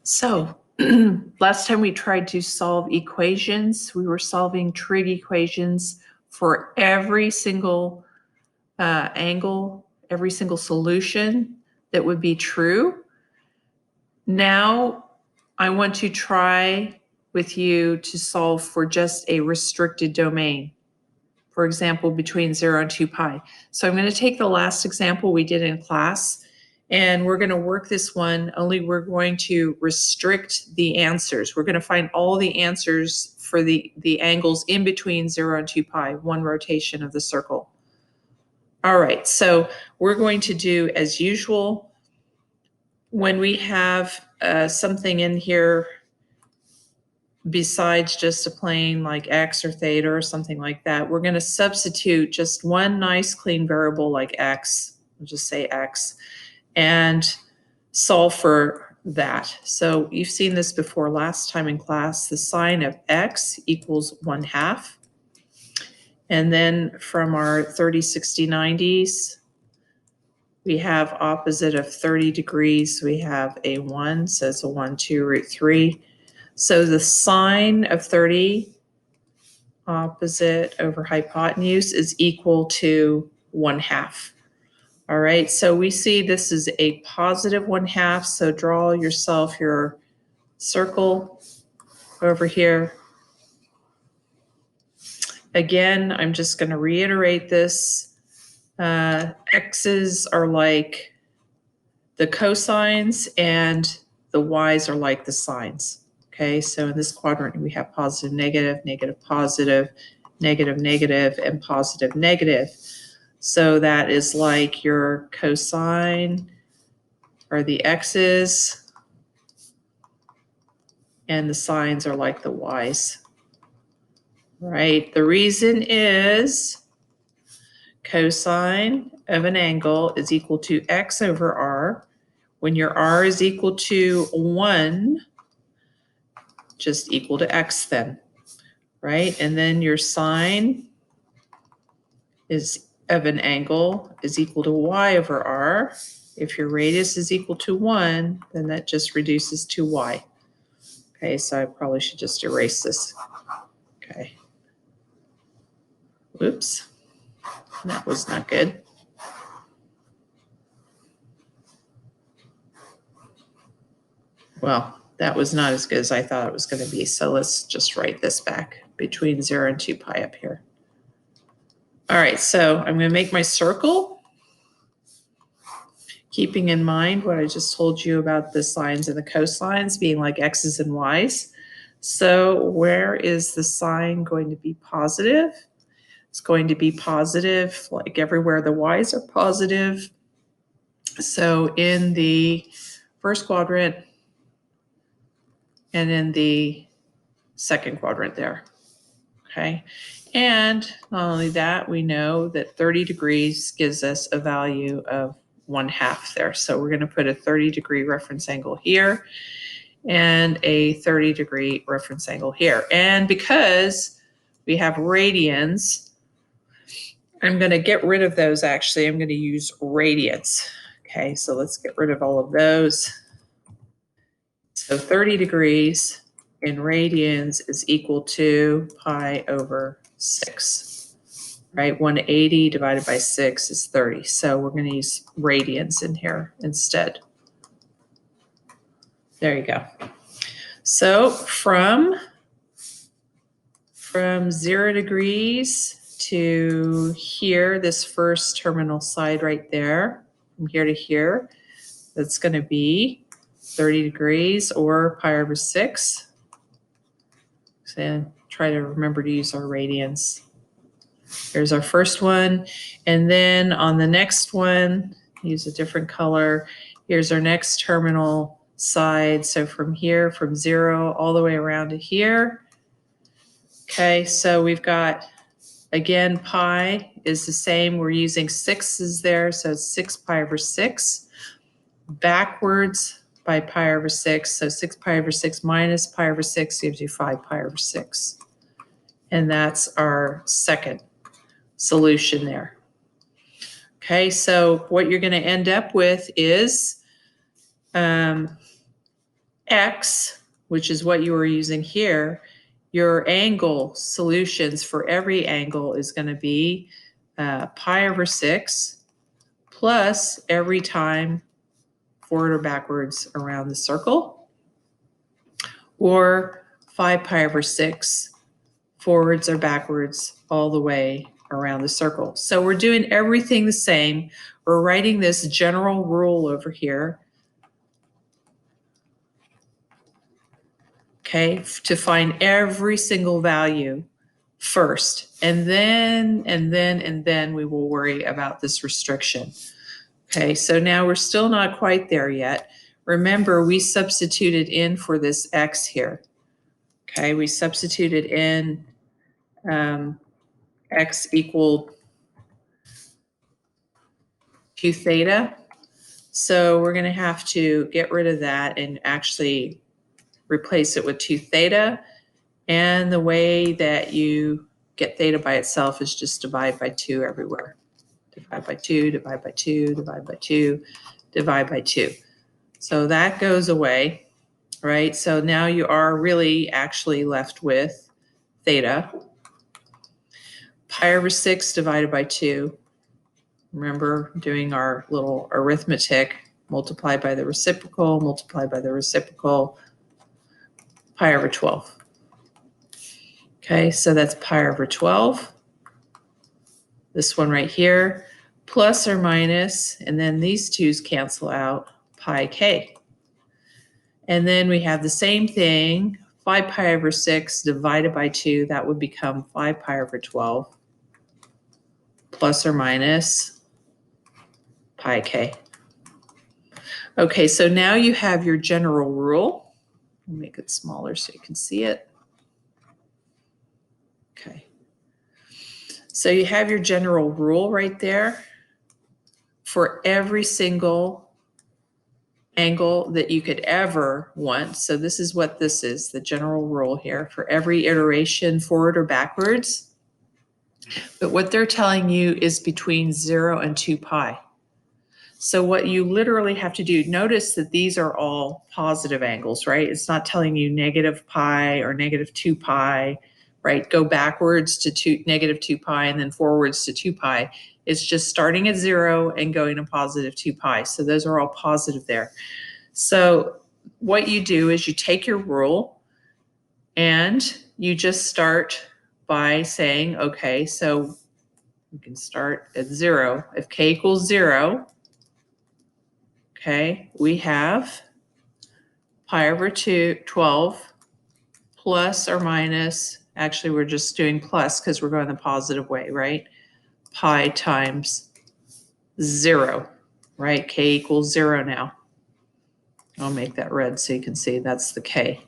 So last time we tried to solve equations, we were solving trig equations for every single angle, every single solution that would be true. Now I want to try with you to solve for just a restricted domain. For example, between 0 and 2 pi. So I'm going to take the last example we did in class, and we're going to work this one, only we're going to restrict the answers. We're going to find all the answers for the angles in between 0 and 2 pi, one rotation of the circle. All right, so we're going to do as usual. When we have something in here besides just a plane like x or theta or something like that, we're going to substitute just one nice clean variable like x, we'll just say x, and solve for that. So you've seen this before last time in class. The sine of x equals 1/2. And then from our 30, 60, 90s, we have opposite of 30 degrees, we have a 1, so it's a 1, 2, root 3. So the sine of 30 opposite over hypotenuse is equal to 1/2. All right, so we see this is a positive 1/2, so draw yourself your circle over here. Again, I'm just going to reiterate this. X's are like the cosines and the y's are like the sines. Okay, so in this quadrant, we have positive, negative, negative, positive, negative, negative, and positive, negative. So that is like your cosine are the x's, and the sines are like the y's. Right, the reason is cosine of an angle is equal to x over r. When your r is equal to 1, just equal to x then, right? And then your sine is of an angle is equal to y over r. If your radius is equal to 1, then that just reduces to y. Okay, so I probably should just erase this. Okay. Whoops, that was not good. Well, that was not as good as I thought it was going to be. So let's just write this back between 0 and 2 pi up here. All right, so I'm going to make my circle, keeping in mind what I just told you about the sines and the cosines being like x's and y's. So where is the sine going to be positive? It's going to be positive like everywhere the y's are positive. So in the first quadrant and in the second quadrant there. Okay, and not only that, we know that 30 degrees gives us a value of 1/2 there. So we're going to put a 30-degree reference angle here and a 30-degree reference angle here. And because we have radians, I'm going to get rid of those actually. I'm going to use radians. Okay, so let's get rid of all of those. So 30 degrees in radians is equal to pi over 6, right? 180 divided by 6 is 30. So we're going to use radians in here instead. There you go. So from 0 degrees to here, this first terminal side right there, from here to here, that's going to be 30 degrees or pi over 6. So try to remember to use our radians. Here's our first one. And then on the next one, use a different color. Here's our next terminal side. So from here, from 0 all the way around to here. Okay, so we've got, again, pi is the same. We're using 6's there, so it's 6 pi over 6. Backwards by pi over 6. So 6 pi over 6 minus pi over 6 gives you 5 pi over 6. And that's our second solution there. Okay, so what you're going to end up with is x, which is what you were using here, your angle solutions for every angle is going to be pi over 6 plus every time forward or backwards around the circle, or 5 pi over 6 forwards or backwards all the way around the circle. So we're doing everything the same. We're writing this general rule over here, okay, to find every single value first, and then we will worry about this restriction. Okay, so now we're still not quite there yet. Remember, we substituted in for this x here. Okay, we substituted in x equal 2 theta. So we're going to have to get rid of that and actually replace it with 2 theta. And the way that you get theta by itself is just divide by 2 everywhere. Divide by 2, divide by 2, divide by 2, divide by 2. So that goes away, right? So now you are really actually left with theta. Pi over 6 divided by 2. Remember doing our little arithmetic, multiply by the reciprocal, multiply by the reciprocal, pi over 12. Okay, so that's pi over 12. This one right here, plus or minus, and then these twos cancel out, pi k. And then we have the same thing, 5 pi over 6 divided by 2, that would become 5 pi over 12, plus or minus pi k. Okay, so now you have your general rule. I'll make it smaller so you can see it. Okay. So you have your general rule right there for every single angle that you could ever want. So this is what this is, the general rule here for every iteration forward or backwards. But what they're telling you is between 0 and 2 pi. So what you literally have to do, notice that these are all positive angles, right? It's not telling you negative pi or negative 2 pi, right? Go backwards to negative 2 pi and then forwards to 2 pi. It's just starting at 0 and going to positive 2 pi. So those are all positive there. So what you do is you take your rule and you just start by saying, okay, so you can start at 0. If k equals 0, okay, we have pi over 12 plus or minus, actually we're just doing plus because we're going the positive way, right? Pi times 0, right? K equals 0 now. I'll make that red so you can see that's the k.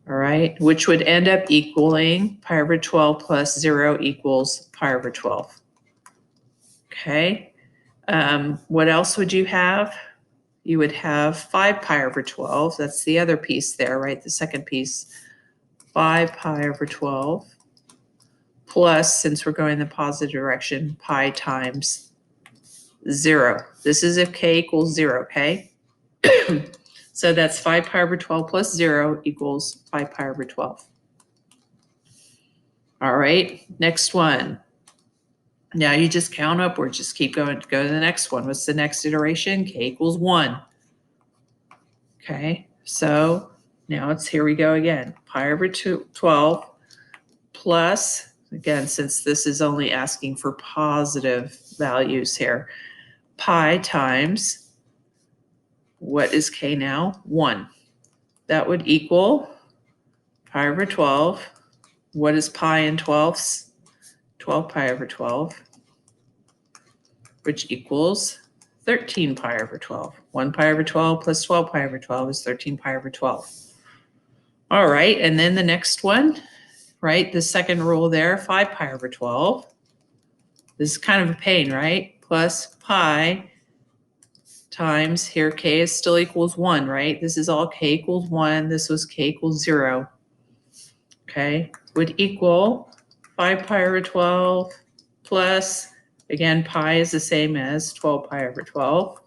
All right, which would end up equaling pi over 12 plus 0 equals pi over 12. Okay, what else would you have? You would have 5 pi over 12. That's the other piece there, right? The second piece, 5 pi over 12 plus, since we're going the positive direction, pi times 0. This is if k equals 0, okay? So that's 5 pi over 12 plus 0 equals 5 pi over 12. All right, next one. Now you just count upward, just keep going, go to the next one. What's the next iteration? K equals 1. Okay, so now it's, here we go again. Pi over 12 plus, again, since this is only asking for positive values here, pi times, what is k now? 1. That would equal pi over 12. What is pi in 12ths? 12 pi over 12, which equals 13 pi over 12. 1 pi over 12 plus 12 pi over 12 is 13 pi over 12. All right, and then the next one, right? The second rule there, 5 pi over 12. This is kind of a pain, right? Plus pi times, here k is still equals 1, right? This is all k equals 1. This was k equals 0. Okay, would equal 5 pi over 12 plus, again, pi is the same as 12 pi over 12.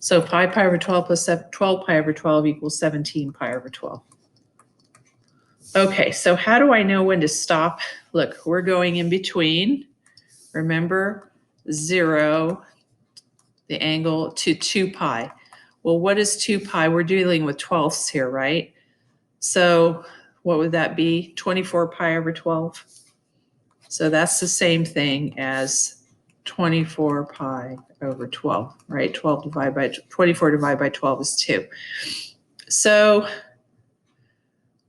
So pi over 12 plus 12 pi over 12 equals 17 pi over 12. Okay, so how do I know when to stop? Look, we're going in between. Remember, 0, the angle, to 2 pi. Well, what is 2 pi? We're dealing with twelfths here, right? So what would that be? 24 pi over 12. So that's the same thing as 24 pi over 12, right? 12 divided by 24 divided by 12 is 2. So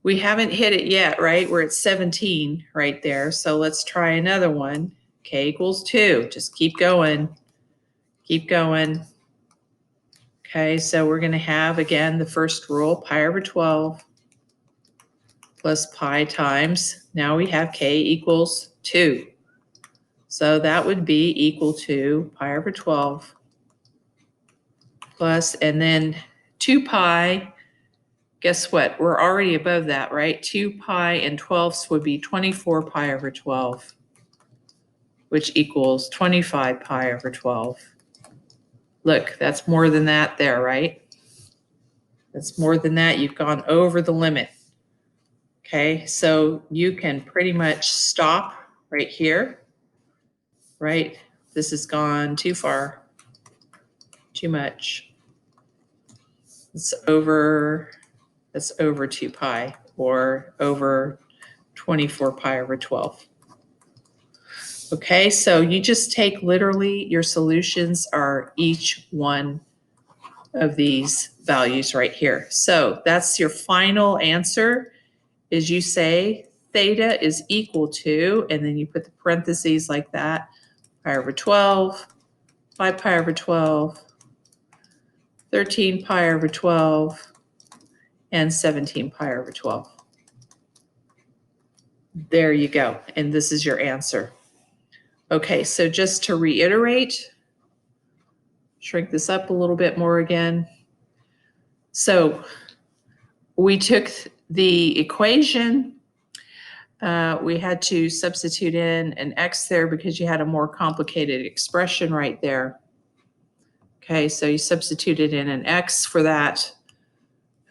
we haven't hit it yet, right? We're at 17 right there. So let's try another one. K equals 2. Just keep going. Keep going. Okay, so we're going to have, again, the first rule, pi over 12 plus pi times. Now we have K equals 2. So that would be equal to pi over 12 plus, and then 2 pi. Guess what? We're already above that, right? 2 pi and 12ths would be 24 pi over 12, which equals 25 pi over 12. Look, that's more than that there, right? That's more than that. You've gone over the limit. Okay, so you can pretty much stop right here, right? This has gone too far, too much. It's over 2 pi, or over 24 pi over 12. Okay, so you just take literally, your solutions are each one of these values right here. So that's your final answer, is you say theta is equal to, and then you put the parentheses like that, pi over 12, 5 pi over 12, 13 pi over 12, and 17 pi over 12. There you go, and this is your answer. Okay, so just to reiterate, shrink this up a little bit more again. So we took the equation, we had to substitute in an x there because you had a more complicated expression right there. Okay, so you substituted in an x for that,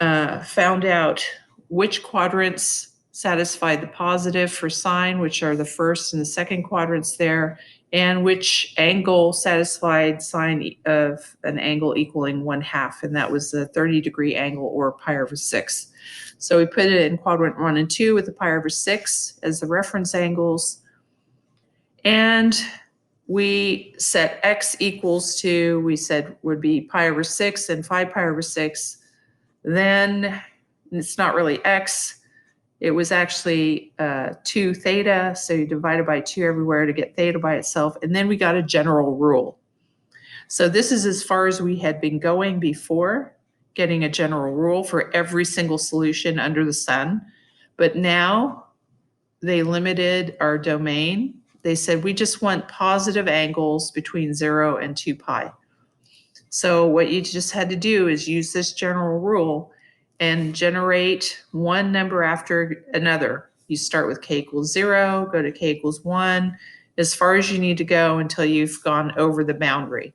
found out which quadrants satisfied the positive for sine, which are the first and the second quadrants there, and which angle satisfied sine of an angle equaling 1/2, and that was the 30-degree angle, or pi over 6. So we put it in quadrant 1 and 2 with the pi over 6 as the reference angles, and we set x equals to, we said would be pi over 6 and 5 pi over 6. Then it's not really x, it was actually 2 theta, so you divided by 2 everywhere to get theta by itself, and then we got a general rule. So this is as far as we had been going before, getting a general rule for every single solution under the sun. But now they limited our domain. They said we just want positive angles between 0 and 2 pi. So what you just had to do is use this general rule and generate one number after another. You start with k equals 0, go to k equals 1, as far as you need to go until you've gone over the boundary.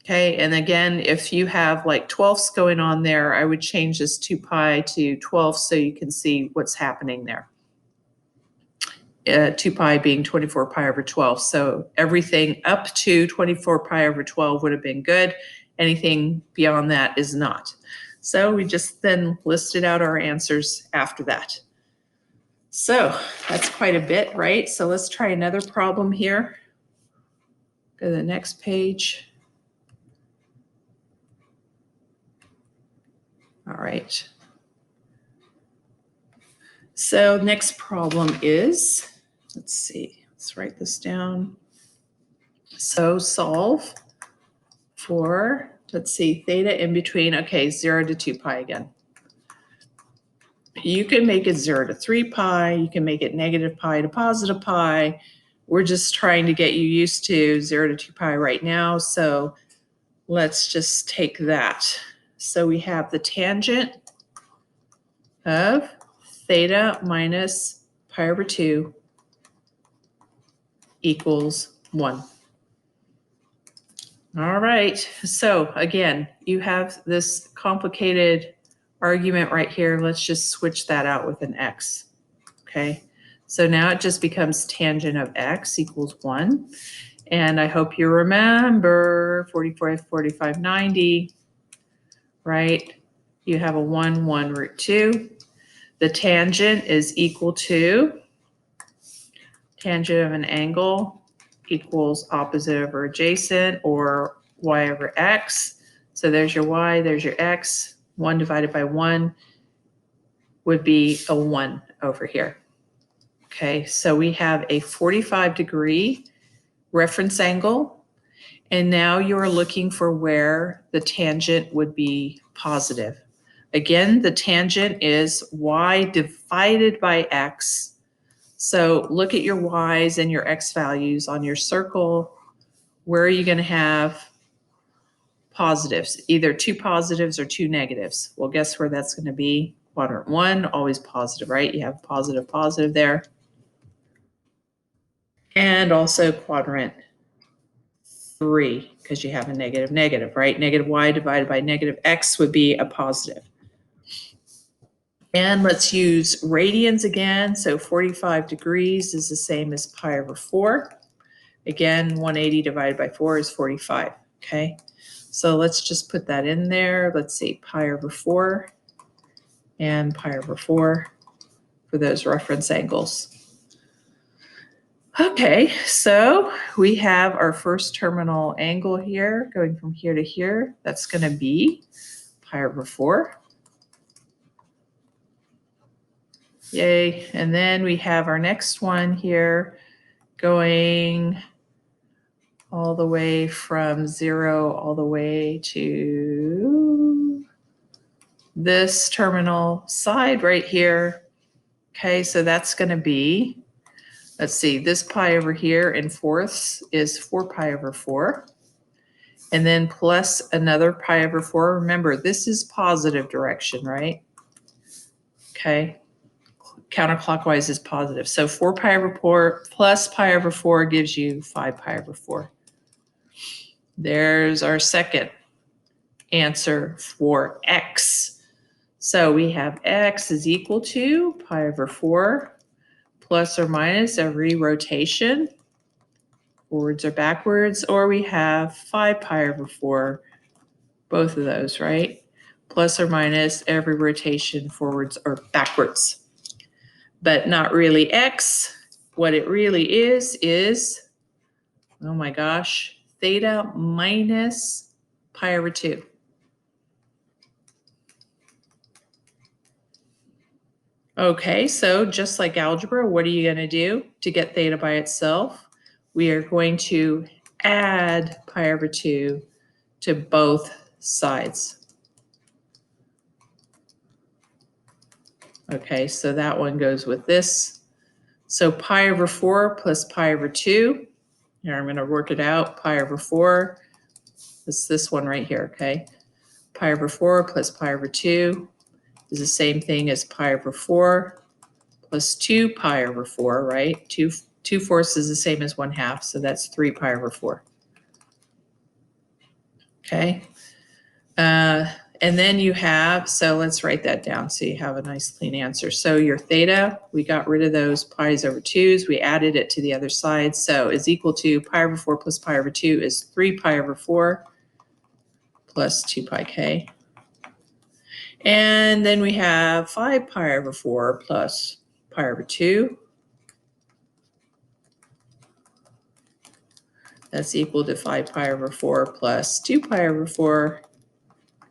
Okay, and again, if you have like 12ths going on there, I would change this 2 pi to 12 so you can see what's happening there. 2 pi being 24 pi over 12. So everything up to 24 pi over 12 would have been good. Anything beyond that is not. So we just then listed out our answers after that. So that's quite a bit, right? So let's try another problem here. Go to the next page. All right. So next problem is, let's see, let's write this down. So solve for, let's see, theta in between, okay, 0 to 2 pi again. You can make it 0 to 3 pi, you can make it negative pi to positive pi. We're just trying to get you used to 0 to 2 pi right now, so let's just take that. So we have the tangent of theta minus pi over 2 equals 1. All right, so again, you have this complicated argument right here. Let's just switch that out with an x, okay? So now it just becomes tangent of x equals 1. And I hope you remember 44, 45, 90, right? You have a 1, 1 root 2. The tangent is equal to tangent of an angle equals opposite over adjacent, or y over x. So there's your y, there's your x. 1 divided by 1 would be a 1 over here. Okay, so we have a 45-degree reference angle, and now you're looking for where the tangent would be positive. Again, the tangent is y divided by x. So look at your y's and your x values on your circle. Where are you going to have positives? Either two positives or two negatives. Well, guess where that's going to be? Quadrant 1, always positive, right? You have positive, positive there. And also quadrant 3, because you have a negative, negative, right? Negative y divided by negative x would be a positive. And let's use radians again. So 45 degrees is the same as pi over 4. Again, 180 divided by 4 is 45, okay? So let's just put that in there. Let's see, pi over 4 and pi over 4 for those reference angles. Okay, so we have our first terminal angle here going from here to here. That's going to be pi over 4. Yay. And then we have our next one here going all the way from 0 all the way to this terminal side right here. Okay, so that's going to be, let's see, this pi over here in fourths is 4 pi over 4. And then plus another pi over 4. Remember, this is positive direction, right? Okay, counterclockwise is positive. So 4 pi over 4 plus pi over 4 gives you 5 pi over 4. There's our second answer for x. So we have x is equal to pi over 4 plus or minus every rotation, forwards or backwards, or we have 5 pi over 4, both of those, right? Plus or minus every rotation, forwards or backwards. But not really x. What it really is, oh my gosh, theta minus pi over 2. Okay, so just like algebra, what are you going to do to get theta by itself? We are going to add pi over 2 to both sides. Okay, so that one goes with this. So pi over 4 plus pi over 2. Here, I'm going to work it out. Pi over 4. It's this one right here, okay? Pi over 4 plus pi over 2 is the same thing as pi over 4 plus 2 pi over 4, right? 2 fourths is the same as 1/2, so that's 3 pi over 4. Okay. And then you have, so let's write that down so you have a nice clean answer. So your theta, we got rid of those pi's over 2's. We added it to the other side. So is equal to pi over 4 plus pi over 2 is 3 pi over 4 plus 2 pi k. And then we have 5 pi over 4 plus pi over 2. That's equal to 5 pi over 4 plus 2 pi over 4.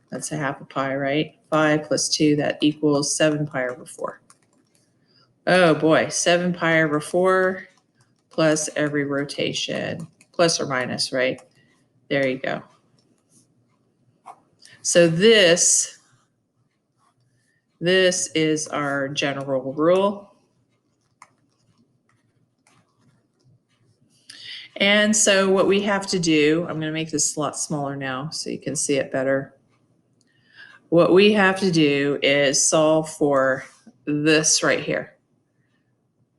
That's a half a pi, right? 5 plus 2, that equals 7 pi over 4. Oh boy, 7 pi over 4 plus every rotation, plus or minus, right? There you go. So this is our general rule. And so what we have to do, I'm going to make this a lot smaller now so you can see it better. What we have to do is solve for this right here.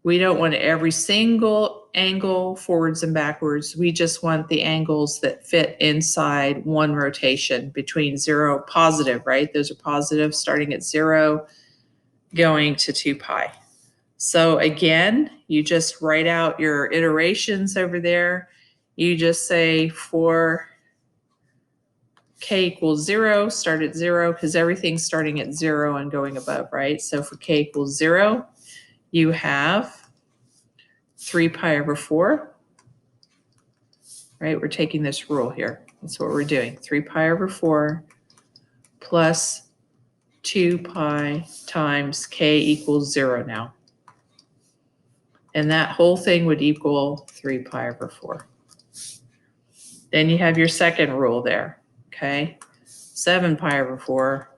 We don't want every single angle forwards and backwards. We just want the angles that fit inside one rotation between 0, positive, right? Those are positive, starting at 0, going to 2 pi. So again, you just write out your iterations over there. You just say for k equals 0, start at 0, because everything's starting at 0 and going above, right? So for k equals 0, you have 3 pi over 4, right? We're taking this rule here. That's what we're doing. 3 pi over 4 plus 2 pi times k equals 0 now. And that whole thing would equal 3 pi over 4. Then you have your second rule there, okay? 7 pi over 4,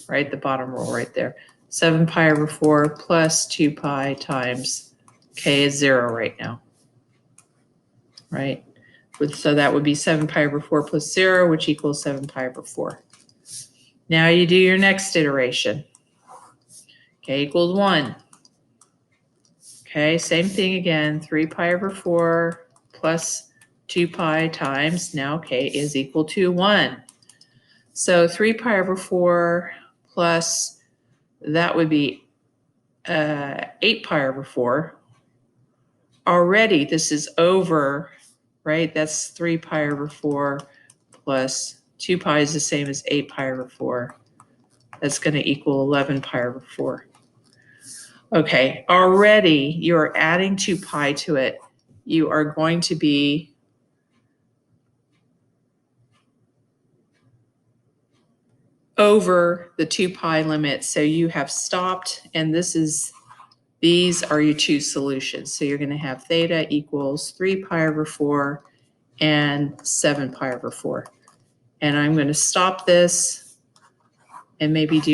right? The bottom rule right there. 7 pi over 4 plus 2 pi times k is 0 right now, right? So that would be 7 pi over 4 plus 0, which equals 7 pi over 4. Now you do your next iteration. K equals 1. Okay, same thing again. 3 pi over 4 plus 2 pi times, now k is equal to 1. So 3 pi over 4 plus, that would be 8 pi over 4. Already this is over, right? That's 3 pi over 4 plus 2 pi is the same as 8 pi over 4. That's going to equal 11 pi over 4. Okay, already you're adding 2 pi to it. You are going to be over the 2 pi limit. So you have stopped, and these are your two solutions. So you're going to have theta equals 3 pi over 4 and 7 pi over 4. And I'm going to stop this and maybe do